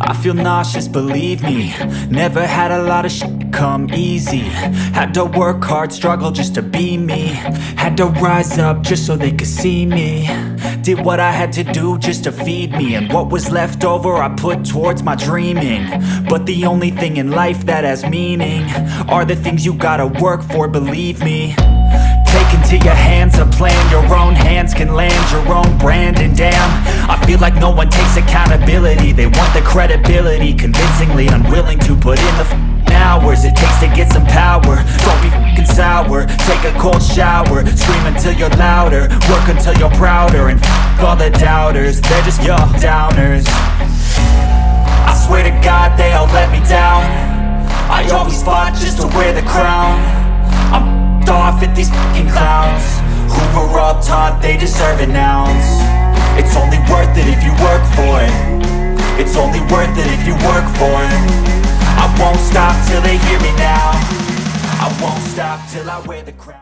I feel nauseous, believe me. Never had a lot of shit come easy. Had to work hard, struggle just to be me. Had to rise up just so they could see me. Did what I had to do just to feed me. And what was left over I put towards my dreaming. But the only thing in life that has meaning are the things you gotta work for, believe me. Take into your hands a plan. Your own hands can land your own brand. And damn, I feel like no one takes accountability. They want the credibility, convincingly unwilling to put in the hours it takes to get some power. Don't be f***ing sour. Take a cold shower. Scream until you're louder. Work until you're prouder. And f*** all the doubters, they're just your downers. I swear to God they all let me down. I always fought just to wear the crown. I'm off at these fucking clowns who were all taught they deserve an ounce. It's only worth it if you work for it. It's only worth it if you work for it. I won't stop till they hear me now. I won't stop till I wear the crown.